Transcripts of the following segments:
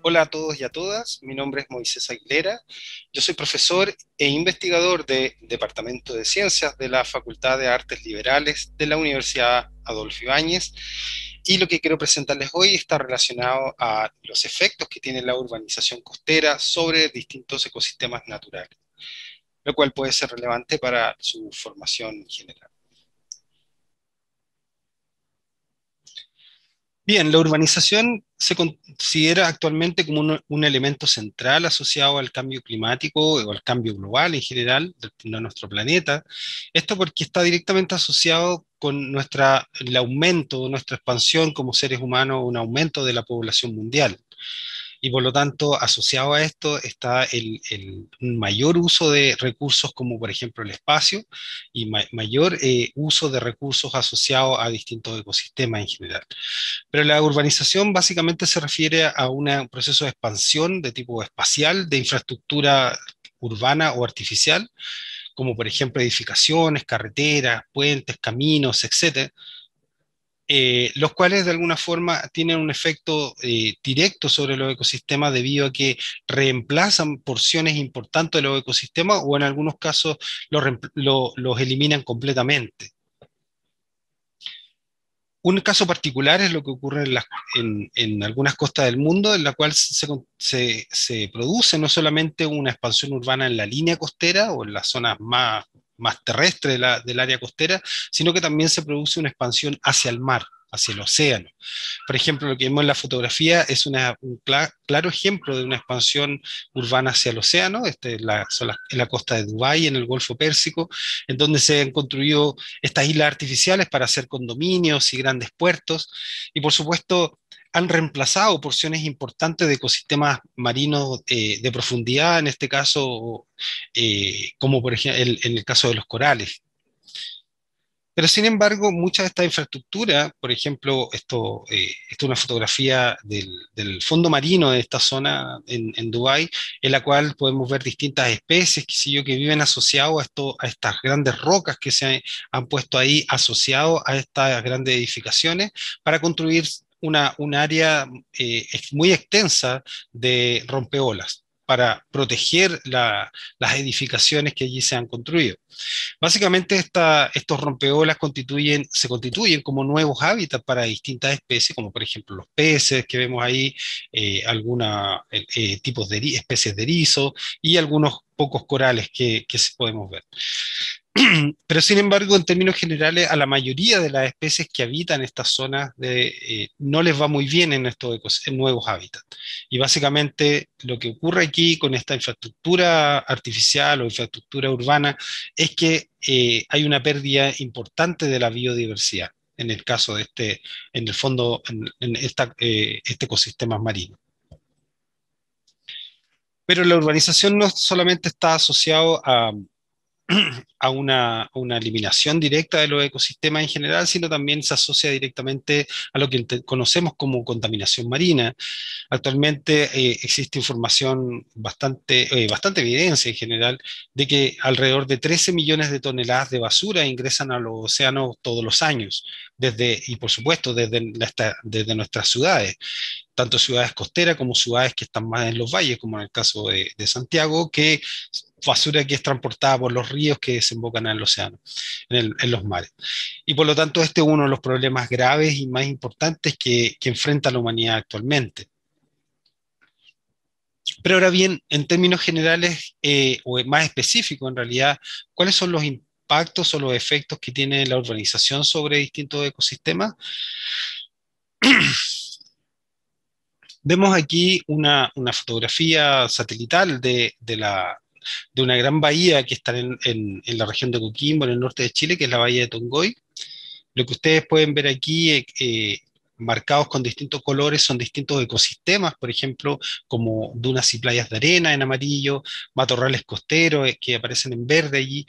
Hola a todos y a todas, mi nombre es Moisés Aguilera, yo soy profesor e investigador del Departamento de Ciencias de la Facultad de Artes Liberales de la Universidad Adolfo Ibáñez, y lo que quiero presentarles hoy está relacionado a los efectos que tiene la urbanización costera sobre distintos ecosistemas naturales, lo cual puede ser relevante para su formación general. Bien, la urbanización se considera actualmente como un elemento central asociado al cambio climático o al cambio global en general de nuestro planeta. Esto porque está directamente asociado con el aumento, nuestra expansión como seres humanos, un aumento de la población mundial. Y por lo tanto, asociado a esto está un mayor uso de recursos como por ejemplo el espacio y mayor uso de recursos asociados a distintos ecosistemas en general. Pero la urbanización básicamente se refiere a un proceso de expansión de tipo espacial, de infraestructura urbana o artificial, como por ejemplo edificaciones, carreteras, puentes, caminos, etcétera, los cuales de alguna forma tienen un efecto directo sobre los ecosistemas debido a que reemplazan porciones importantes de los ecosistemas o en algunos casos los eliminan completamente. Un caso particular es lo que ocurre en algunas costas del mundo, en la cual se produce no solamente una expansión urbana en la línea costera o en las zonas más terrestres del área costera, sino que también se produce una expansión hacia el mar, hacia el océano. Por ejemplo, lo que vemos en la fotografía es un claro ejemplo de una expansión urbana hacia el océano. En la costa de Dubái, en el Golfo Pérsico, en donde se han construido estas islas artificiales para hacer condominios y grandes puertos, y por supuesto han reemplazado porciones importantes de ecosistemas marinos de profundidad, en este caso, como por ejemplo en el caso de los corales. Pero sin embargo, mucha de esta infraestructura, por ejemplo, esto es una fotografía del fondo marino de esta zona en Dubái, en la cual podemos ver distintas especies, qué sé yo, que viven asociados a estas grandes rocas que han puesto ahí asociados a estas grandes edificaciones para construir un área muy extensa de rompeolas para proteger las edificaciones que allí se han construido. Básicamente estos rompeolas se constituyen como nuevos hábitats para distintas especies, como por ejemplo los peces que vemos ahí, algunos tipos de especies de erizo y algunos pocos corales que podemos ver. Pero sin embargo, en términos generales, a la mayoría de las especies que habitan estas zonas no les va muy bien en en nuevos hábitats. Y básicamente lo que ocurre aquí con esta infraestructura artificial o infraestructura urbana es que hay una pérdida importante de la biodiversidad, en el caso de en el fondo, este ecosistema marino. Pero la urbanización no solamente está asociado a una eliminación directa de los ecosistemas en general, sino también se asocia directamente a lo que conocemos como contaminación marina. Actualmente existe información bastante evidencia en general de que alrededor de 13 millones de toneladas de basura ingresan a los océanos todos los años, y por supuesto desde nuestras ciudades, tanto ciudades costeras como ciudades que están más en los valles, como en el caso de Santiago, que basura que es transportada por los ríos que desembocan al océano, en los mares. Y por lo tanto, este es uno de los problemas graves y más importantes que enfrenta la humanidad actualmente. Pero ahora bien, en términos generales, o más específicos en realidad, ¿cuáles son los impactos o los efectos que tiene la urbanización sobre distintos ecosistemas? Vemos aquí una fotografía satelital de una gran bahía que está en la región de Coquimbo, en el norte de Chile, que es la bahía de Tongoy. Lo que ustedes pueden ver aquí, marcados con distintos colores, son distintos ecosistemas, por ejemplo, como dunas y playas de arena en amarillo, matorrales costeros que aparecen en verde allí,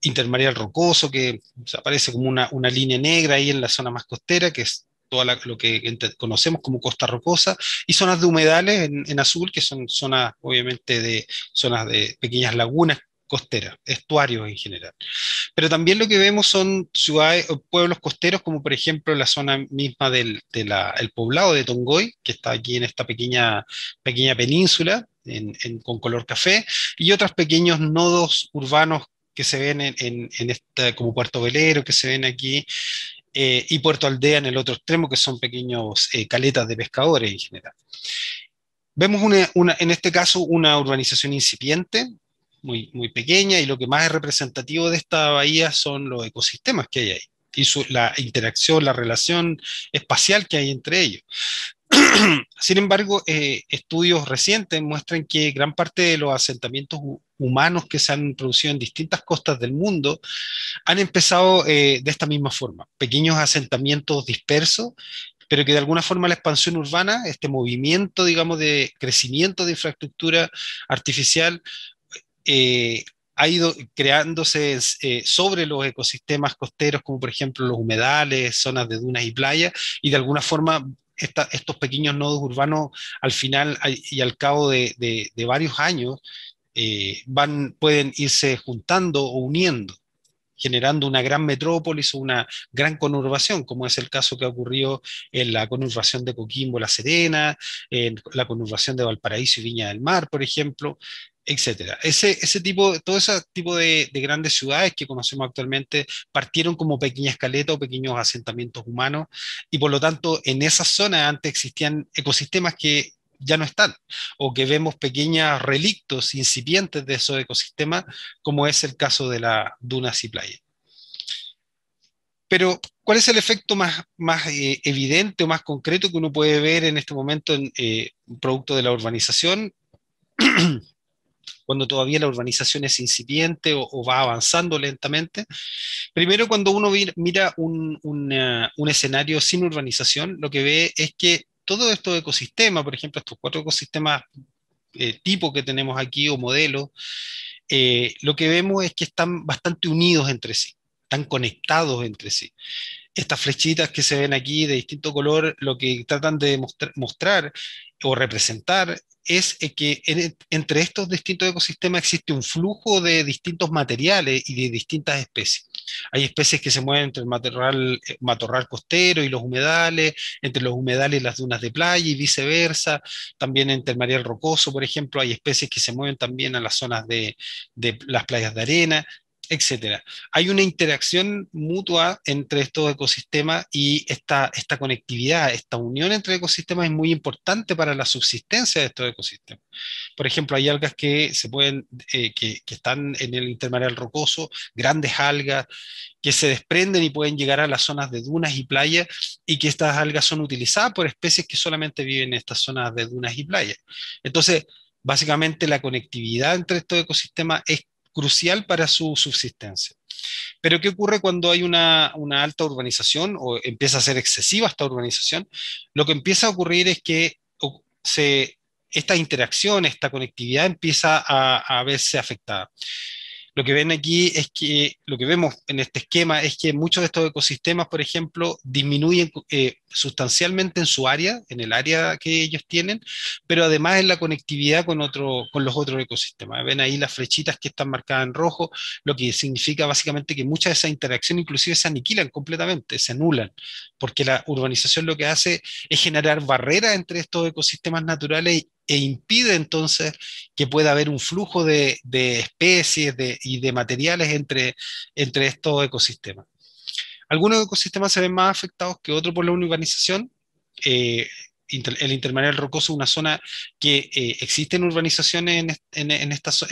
intermareal rocoso que aparece como una línea negra ahí en la zona más costera, que es lo que conocemos como costa rocosa, y zonas de humedales en azul, que son zonas, obviamente, zonas de pequeñas lagunas costeras, estuarios en general. Pero también lo que vemos son ciudades o pueblos costeros, como por ejemplo la zona misma el poblado de Tongoy, que está aquí en esta pequeña península con color café, y otros pequeños nodos urbanos que se ven en esta, como Puerto Velero, que se ven aquí, y Puerto Aldea en el otro extremo, que son pequeños caletas de pescadores en general. Vemos en este caso una urbanización incipiente, muy pequeña, y lo que más es representativo de esta bahía son los ecosistemas que hay ahí y la interacción, la relación espacial que hay entre ellos. Sin embargo, estudios recientes muestran que gran parte de los asentamientos humanos que se han producido en distintas costas del mundo han empezado de esta misma forma, pequeños asentamientos dispersos, pero que de alguna forma la expansión urbana, este movimiento, digamos, de crecimiento de infraestructura artificial, eh, ha ido creándose sobre los ecosistemas costeros, como por ejemplo los humedales, zonas de dunas y playas, y de alguna forma estos pequeños nodos urbanos al final y al cabo de varios años pueden irse juntando o uniendo, generando una gran metrópolis o una gran conurbación, como es el caso que ha ocurrido en la conurbación de Coquimbo, La Serena, en la conurbación de Valparaíso y Viña del Mar, por ejemplo, etcétera. Todo ese tipo de grandes ciudades que conocemos actualmente partieron como pequeñas caletas o pequeños asentamientos humanos, y por lo tanto en esas zonas antes existían ecosistemas que ya no están, o que vemos pequeños relictos incipientes de esos ecosistemas, como es el caso de las dunas y playas. Pero, ¿cuál es el efecto más evidente o más concreto que uno puede ver en este momento en producto de la urbanización, cuando todavía la urbanización es incipiente o va avanzando lentamente? Primero, cuando uno mira un escenario sin urbanización, lo que ve es que todos estos ecosistemas, por ejemplo, estos 4 ecosistemas tipo que tenemos aquí o modelo, lo que vemos es que están bastante unidos entre sí, están conectados entre sí. Estas flechitas que se ven aquí de distinto color, lo que tratan de mostrar o representar es que entre estos distintos ecosistemas existe un flujo de distintos materiales y de distintas especies. Hay especies que se mueven entre el matorral costero y los humedales, entre los humedales y las dunas de playa y viceversa. También entre el mareal rocoso, por ejemplo, hay especies que se mueven también a las zonas de las playas de arena, etcétera. Hay una interacción mutua entre estos ecosistemas, y esta conectividad, esta unión entre ecosistemas es muy importante para la subsistencia de estos ecosistemas. Por ejemplo, hay algas que están en el intermareal rocoso, grandes algas que se desprenden y pueden llegar a las zonas de dunas y playas, y que estas algas son utilizadas por especies que solamente viven en estas zonas de dunas y playas. Entonces, básicamente la conectividad entre estos ecosistemas es crucial para su subsistencia. Pero ¿qué ocurre cuando hay una alta urbanización o empieza a ser excesiva esta urbanización? Lo que empieza a ocurrir es que esta interacción, esta conectividad empieza a verse afectada. Lo que ven aquí es que, lo que vemos en este esquema es que muchos de estos ecosistemas, por ejemplo, disminuyen sustancialmente en su área, en el área que ellos tienen, pero además en la conectividad con los otros ecosistemas. Ven ahí las flechitas que están marcadas en rojo, lo que significa básicamente que muchas de esas interacciones inclusive se aniquilan completamente, se anulan, porque la urbanización lo que hace es generar barreras entre estos ecosistemas naturales e impide entonces que pueda haber un flujo de especies y de materiales entre estos ecosistemas. Algunos ecosistemas se ven más afectados que otros por la urbanización. Eh, el intermareal rocoso es una zona que existen urbanizaciones en estos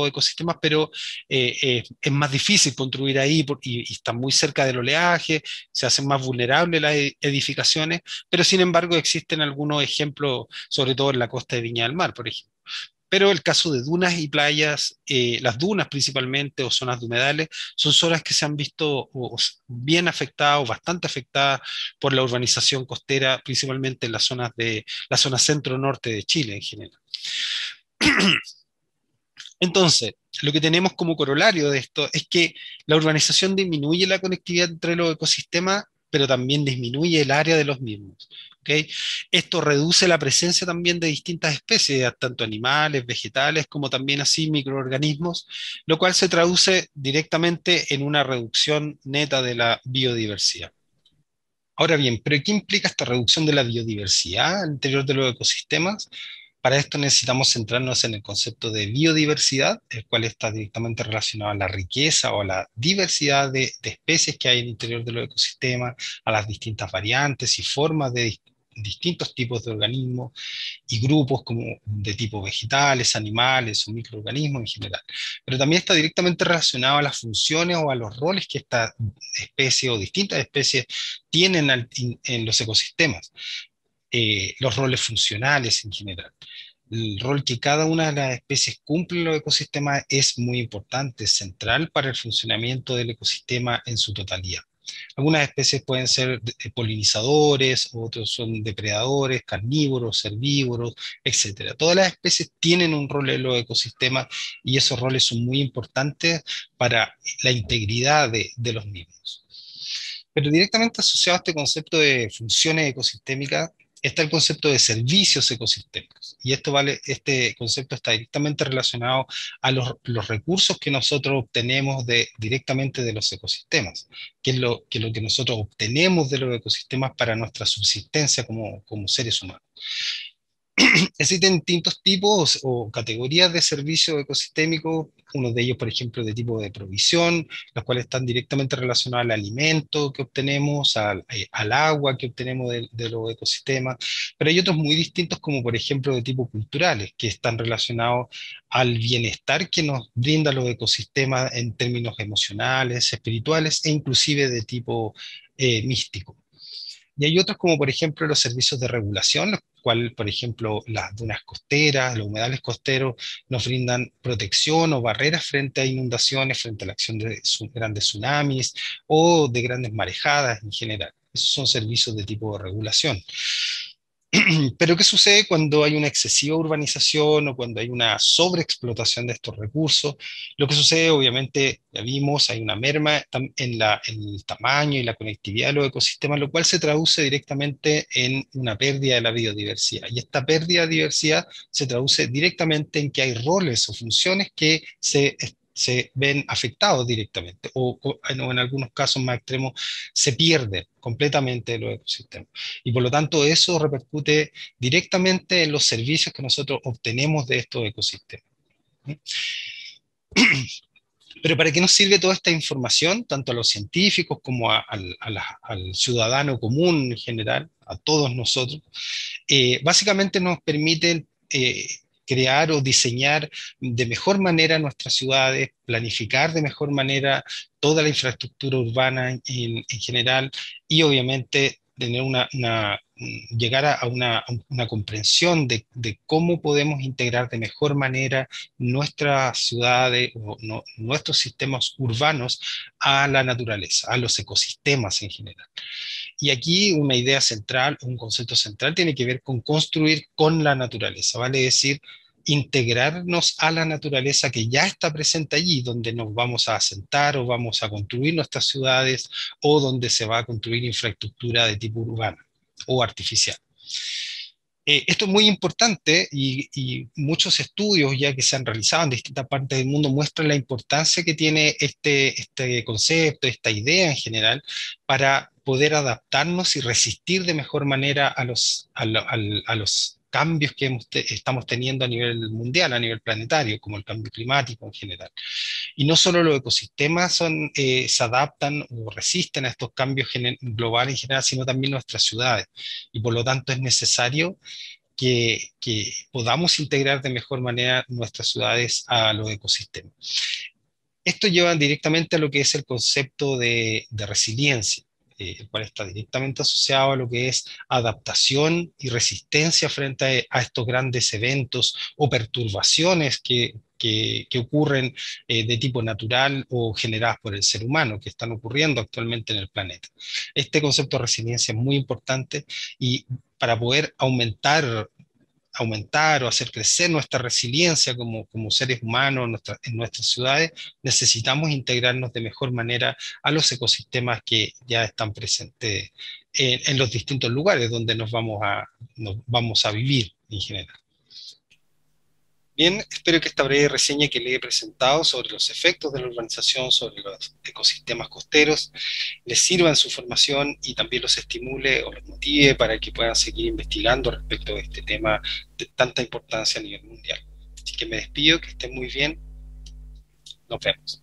ecosistemas, pero es más difícil construir ahí y están muy cerca del oleaje, se hacen más vulnerables las edificaciones, pero sin embargo existen algunos ejemplos, sobre todo en la costa de Viña del Mar, por ejemplo. Pero el caso de dunas y playas, las dunas principalmente o zonas de humedales, son zonas que se han visto bien afectadas o bastante afectadas por la urbanización costera, principalmente en las zonas de la zona centro-norte de Chile en general. Entonces, lo que tenemos como corolario de esto es que la urbanización disminuye la conectividad entre los ecosistemas, pero también disminuye el área de los mismos. ¿Ok? Esto reduce la presencia también de distintas especies, tanto animales, vegetales, como también así microorganismos, lo cual se traduce directamente en una reducción neta de la biodiversidad. Ahora bien, ¿pero qué implica esta reducción de la biodiversidad al interior de los ecosistemas? Para esto necesitamos centrarnos en el concepto de biodiversidad, el cual está directamente relacionado a la riqueza o a la diversidad de especies que hay en el interior de los ecosistemas, a las distintas variantes y formas de distintos tipos de organismos y grupos como de tipo vegetales, animales o microorganismos en general. Pero también está directamente relacionado a las funciones o a los roles que esta especie o distintas especies tienen en los ecosistemas, los roles funcionales en general. El rol que cada una de las especies cumple en los ecosistemas es muy importante, es central para el funcionamiento del ecosistema en su totalidad. Algunas especies pueden ser polinizadores, otros son depredadores, carnívoros, herbívoros, etcétera. Todas las especies tienen un rol en los ecosistemas y esos roles son muy importantes para la integridad de los mismos. Pero directamente asociado a este concepto de funciones ecosistémicas está el concepto de servicios ecosistémicos. Y este concepto está directamente relacionado a los recursos que nosotros obtenemos directamente de los ecosistemas, que es lo que nosotros obtenemos de los ecosistemas para nuestra subsistencia como seres humanos. Existen distintos tipos o categorías de servicios ecosistémicos, uno de ellos, por ejemplo, de tipo de provisión, los cuales están directamente relacionados al alimento que obtenemos, al agua que obtenemos de los ecosistemas, pero hay otros muy distintos, como por ejemplo de tipo culturales, que están relacionados al bienestar que nos brindan los ecosistemas en términos emocionales, espirituales e inclusive de tipo místico. Y hay otros como por ejemplo los servicios de regulación, los cuales por ejemplo las dunas costeras, los humedales costeros nos brindan protección o barreras frente a inundaciones, frente a la acción de grandes tsunamis o de grandes marejadas en general. Esos son servicios de tipo de regulación. Pero ¿qué sucede cuando hay una excesiva urbanización o cuando hay una sobreexplotación de estos recursos? Lo que sucede, obviamente, ya vimos, hay una merma en el tamaño y la conectividad de los ecosistemas, lo cual se traduce directamente en una pérdida de la biodiversidad. Y esta pérdida de diversidad se traduce directamente en que hay roles o funciones que se ven afectados directamente, o en algunos casos más extremos se pierden completamente de los ecosistemas. Y por lo tanto eso repercute directamente en los servicios que nosotros obtenemos de estos ecosistemas. Pero ¿para qué nos sirve toda esta información, tanto a los científicos como al ciudadano común en general, a todos nosotros? Básicamente nos permiten crear o diseñar de mejor manera nuestras ciudades, planificar de mejor manera toda la infraestructura urbana en general y obviamente tener llegar a una comprensión de cómo podemos integrar de mejor manera nuestras ciudades o nuestros sistemas urbanos a la naturaleza, a los ecosistemas en general. Y aquí una idea central, un concepto central tiene que ver con construir con la naturaleza, vale decir, integrarnos a la naturaleza que ya está presente allí, donde nos vamos a asentar o vamos a construir nuestras ciudades o donde se va a construir infraestructura de tipo urbana o artificial. Esto es muy importante y muchos estudios ya que se han realizado en distintas partes del mundo muestran la importancia que tiene este concepto, esta idea en general, para poder adaptarnos y resistir de mejor manera a los cambios que estamos teniendo a nivel mundial, a nivel planetario, como el cambio climático en general. Y no solo los ecosistemas se adaptan o resisten a estos cambios globales en general, sino también nuestras ciudades. Y por lo tanto es necesario que podamos integrar de mejor manera nuestras ciudades a los ecosistemas. Esto lleva directamente a lo que es el concepto de resiliencia, el cual está directamente asociado a lo que es adaptación y resistencia frente a estos grandes eventos o perturbaciones que ocurren de tipo natural o generadas por el ser humano, que están ocurriendo actualmente en el planeta. Este concepto de resiliencia es muy importante y para poder aumentar aumentar o hacer crecer nuestra resiliencia como seres humanos en nuestras ciudades, necesitamos integrarnos de mejor manera a los ecosistemas que ya están presentes en los distintos lugares donde nos vamos a vivir en general. Bien, espero que esta breve reseña que le he presentado sobre los efectos de la urbanización sobre los ecosistemas costeros les sirva en su formación y también los estimule o los motive para que puedan seguir investigando respecto de este tema de tanta importancia a nivel mundial. Así que me despido, que estén muy bien, nos vemos.